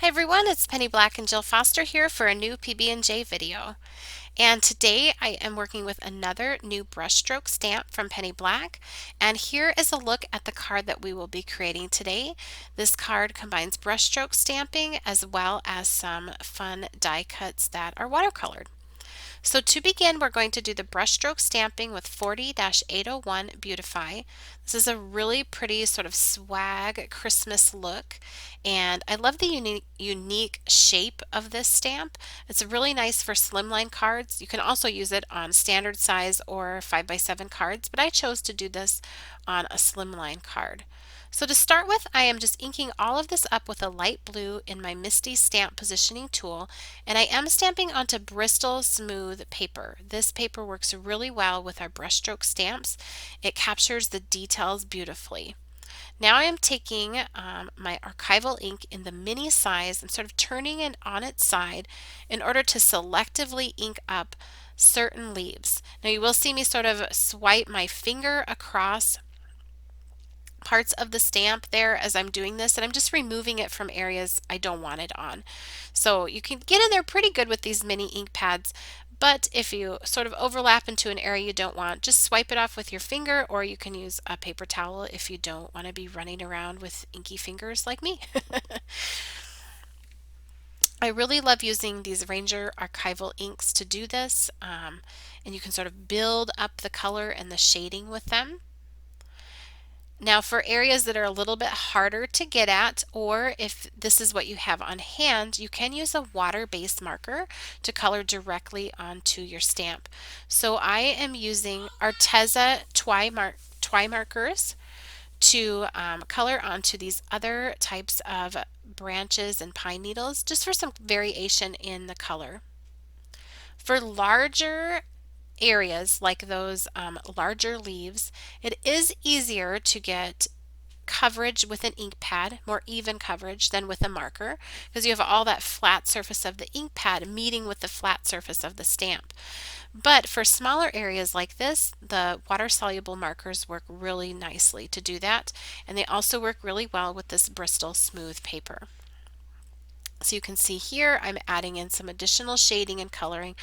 Everyone, it's Penny Black and Jill Foster here for a new PB&J video. And today I am working with another new brushstroke stamp from Penny Black. And here is a look at the card that we will be creating today. This card combines brushstroke stamping as well as some fun die cuts that are watercolored. So to begin, we're going to do the brushstroke stamping with 40-801 Beautify. This is a really pretty sort of swag Christmas look, and I love the unique shape of this stamp. It's really nice for slimline cards. You can also use it on standard size or 5x7 cards, but I chose to do this on a slimline card. So to start with, I am just inking all of this up with a light blue in my Misty Stamp Positioning tool, and I am stamping onto Bristol smooth paper. This paper works really well with our brushstroke stamps. It captures the details beautifully. Now I am taking my Archival ink in the mini size and sort of turning it on its side in order to selectively ink up certain leaves. Now you will see me sort of swipe my finger across parts of the stamp there as I'm doing this, and I'm just removing it from areas I don't want it on. So you can get in there pretty good with these mini ink pads, but if you sort of overlap into an area you don't want, just swipe it off with your finger, or you can use a paper towel if you don't want to be running around with inky fingers like me. I really love using these Ranger Archival inks to do this, and you can sort of build up the color and the shading with them. Now for areas that are a little bit harder to get at, or if this is what you have on hand, you can use a water-based marker to color directly onto your stamp. So I am using Arteza Twi markers to color onto these other types of branches and pine needles, just for some variation in the color. For larger areas like those larger leaves, it is easier to get coverage with an ink pad, more even coverage than with a marker, because you have all that flat surface of the ink pad meeting with the flat surface of the stamp. But for smaller areas like this, the water-soluble markers work really nicely to do that, and they also work really well with this Bristol smooth paper. So you can see here I'm adding in some additional shading and coloring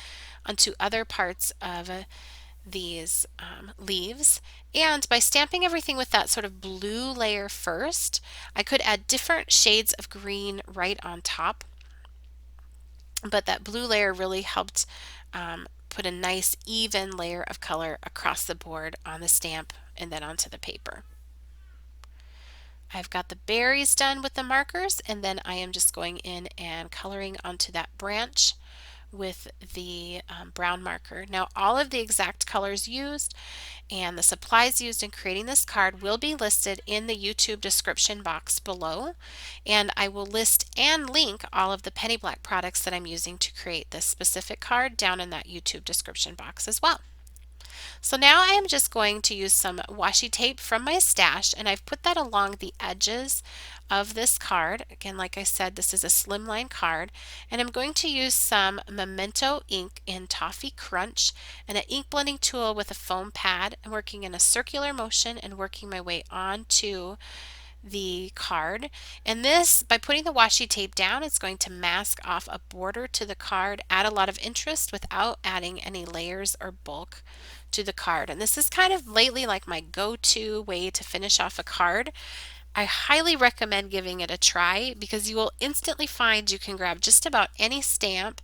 onto other parts of these leaves, and by stamping everything with that sort of blue layer first, I could add different shades of green right on top, but that blue layer really helped put a nice even layer of color across the board on the stamp and then onto the paper. I've got the berries done with the markers, and then I am just going in and coloring onto that branch with the brown marker. Now all of the exact colors used and the supplies used in creating this card will be listed in the YouTube description box below, and I will list and link all of the Penny Black products that I'm using to create this specific card down in that YouTube description box as well. So now I am just going to use some washi tape from my stash, and I've put that along the edges of this card. Again, like I said, this is a slimline card, and I'm going to use some Memento ink in Toffee Crunch and an ink blending tool with a foam pad. I'm working in a circular motion and working my way onto the card, and this, by putting the washi tape down, it's going to mask off a border to the card, add a lot of interest without adding any layers or bulk to the card. And this is kind of lately like my go-to way to finish off a card. I highly recommend giving it a try, because you will instantly find you can grab just about any stamp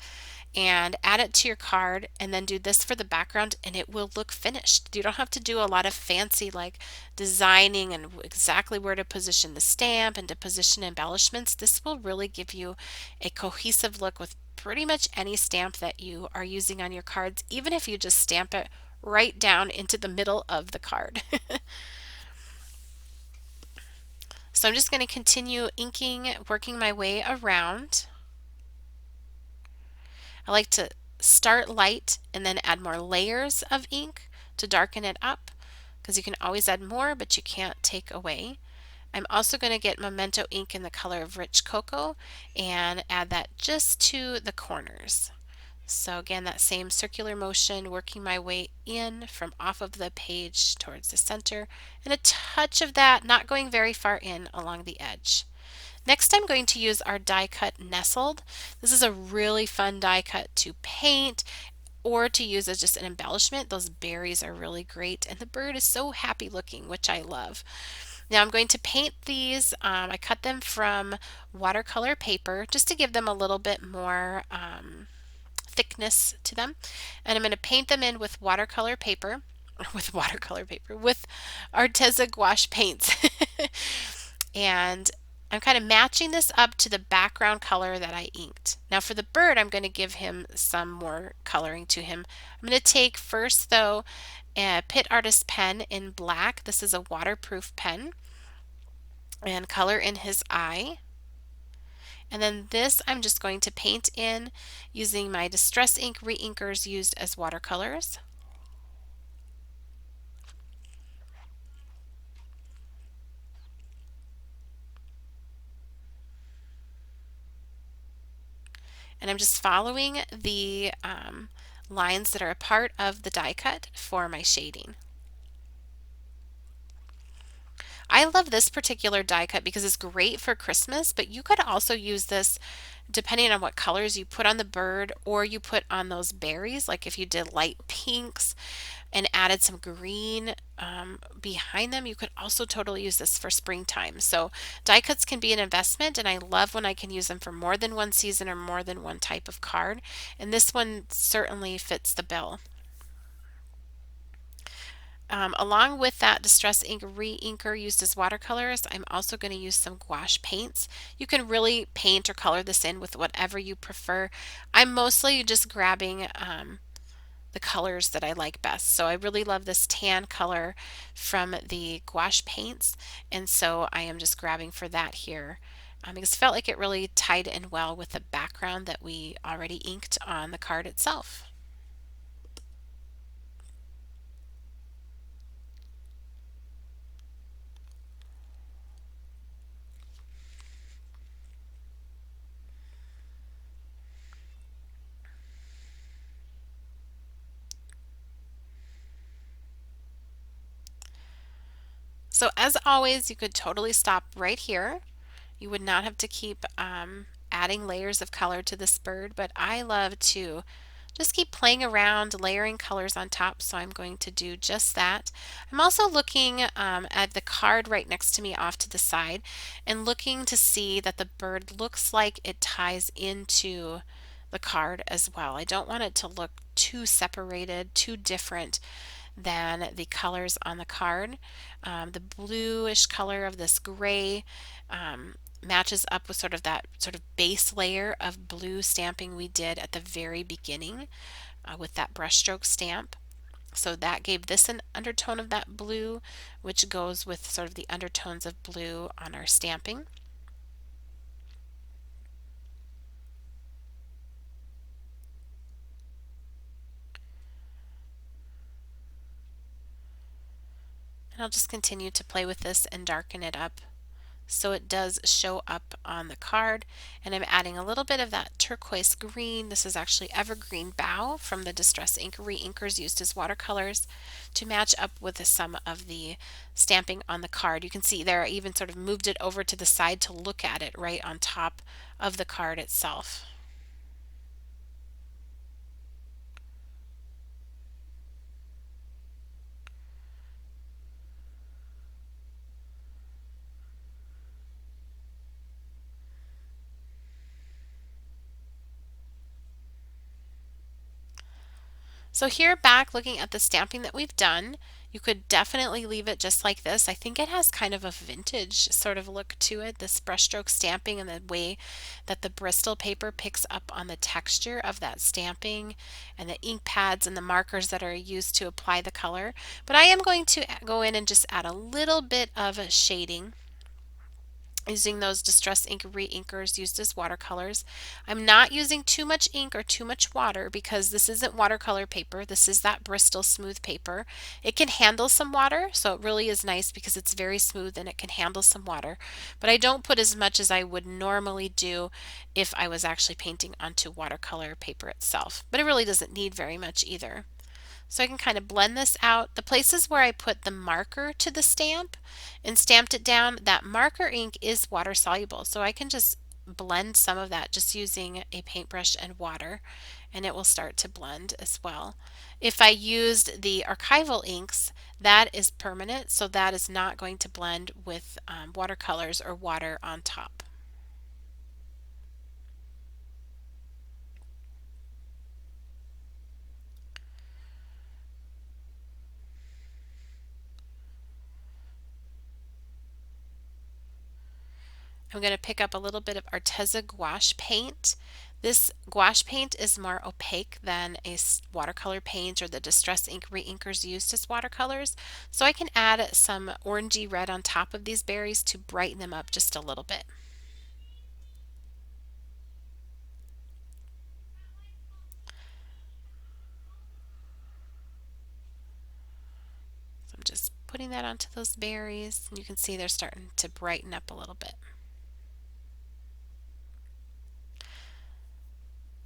and add it to your card and then do this for the background, and it will look finished. You don't have to do a lot of fancy like designing and exactly where to position the stamp and to position embellishments. This will really give you a cohesive look with pretty much any stamp that you are using on your cards, even if you just stamp it right down into the middle of the card. So I'm just going to continue inking, working my way around. I like to start light and then add more layers of ink to darken it up, because you can always add more, but you can't take away. I'm also going to get Memento ink in the color of Rich Cocoa and add that just to the corners. So again, that same circular motion, working my way in from off of the page towards the center, and a touch of that, not going very far in along the edge. Next, I'm going to use our die cut Nestled. This is a really fun die cut to paint or to use as just an embellishment. Those berries are really great, and the bird is so happy looking, which I love. Now I'm going to paint these. I cut them from watercolor paper just to give them a little bit more thickness to them. And I'm going to paint them in with watercolor paper, with Arteza gouache paints. And I'm kind of matching this up to the background color that I inked. Now for the bird, I'm going to give him some more coloring to him. I'm going to take first though a PITT Artist pen in black. This is a waterproof pen, and color in his eye. And then this I'm just going to paint in using my Distress Ink Reinkers used as watercolors. And I'm just following the lines that are a part of the die cut for my shading. I love this particular die cut because it's great for Christmas, but you could also use this depending on what colors you put on the bird or you put on those berries. Like if you did light pinks and added some green behind them, you could also totally use this for springtime. So die cuts can be an investment, and I love when I can use them for more than one season or more than one type of card. And this one certainly fits the bill. Along with that Distress Ink Reinker used as watercolors, I'm also going to use some gouache paints. You can really paint or color this in with whatever you prefer. I'm mostly just grabbing the colors that I like best. So I really love this tan color from the gouache paints, and so I am just grabbing for that here because it felt like it really tied in well with the background that we already inked on the card itself. So as always, you could totally stop right here. You would not have to keep adding layers of color to this bird, but I love to just keep playing around, layering colors on top, so I'm going to do just that. I'm also looking at the card right next to me off to the side and looking to see that the bird looks like it ties into the card as well. I don't want it to look too separated, too different than the colors on the card. The bluish color of this gray matches up with sort of that sort of base layer of blue stamping we did at the very beginning with that brushstroke stamp. So that gave this an undertone of that blue, which goes with sort of the undertones of blue on our stamping. And I'll just continue to play with this and darken it up so it does show up on the card. And I'm adding a little bit of that turquoise green. This is actually Evergreen Bough from the Distress Ink Reinkers used as watercolors to match up with some of the stamping on the card. You can see there I even sort of moved it over to the side to look at it right on top of the card itself. So here back looking at the stamping that we've done, you could definitely leave it just like this. I think it has kind of a vintage sort of look to it, this brushstroke stamping and the way that the Bristol paper picks up on the texture of that stamping and the ink pads and the markers that are used to apply the color. But I am going to go in and just add a little bit of a shading using those Distress Ink Reinkers used as watercolors. I'm not using too much ink or too much water because this isn't watercolor paper. This is that Bristol smooth paper. It can handle some water, so it really is nice because it's very smooth and it can handle some water. But I don't put as much as I would normally do if I was actually painting onto watercolor paper itself. But it really doesn't need very much either. So I can kind of blend this out. The places where I put the marker to the stamp and stamped it down, that marker ink is water soluble. So I can just blend some of that just using a paintbrush and water, and it will start to blend as well. If I used the Archival inks, that is permanent, so that is not going to blend with watercolors or water on top. I'm going to pick up a little bit of Arteza gouache paint. This gouache paint is more opaque than a watercolor paint or the Distress Ink Reinkers used as watercolors, so I can add some orangey red on top of these berries to brighten them up just a little bit. So I'm just putting that onto those berries, and you can see they're starting to brighten up a little bit.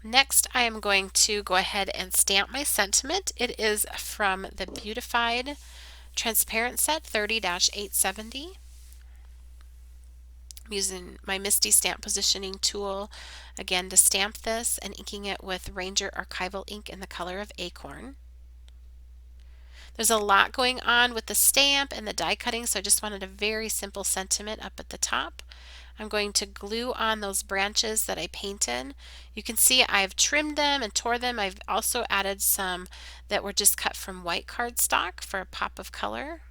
Next, I am going to go ahead and stamp my sentiment. It is from the Beautified Transparent Set 30-870. I'm using my Misty Stamp Positioning tool again to stamp this and inking it with Ranger Archival ink in the color of Acorn. There's a lot going on with the stamp and the die cutting, so I just wanted a very simple sentiment up at the top. I'm going to glue on those branches that I painted. You can see I've trimmed them and tore them. I've also added some that were just cut from white cardstock for a pop of color.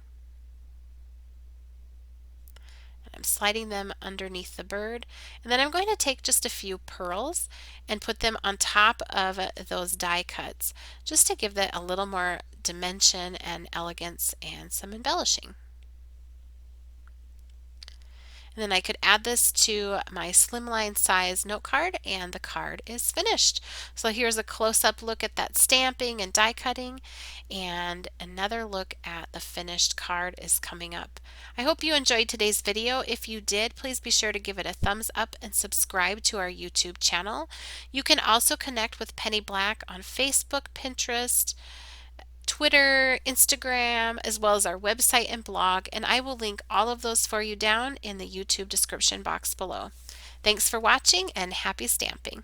I'm sliding them underneath the bird, and then I'm going to take just a few pearls and put them on top of those die cuts just to give that a little more dimension and elegance and some embellishing. And then I could add this to my slimline size note card, and the card is finished. So here's a close-up look at that stamping and die cutting, and another look at the finished card is coming up. I hope you enjoyed today's video. If you did, please be sure to give it a thumbs up and subscribe to our YouTube channel. You can also connect with Penny Black on Facebook, Pinterest, Twitter, Instagram, as well as our website and blog, and I will link all of those for you down in the YouTube description box below. Thanks for watching and happy stamping.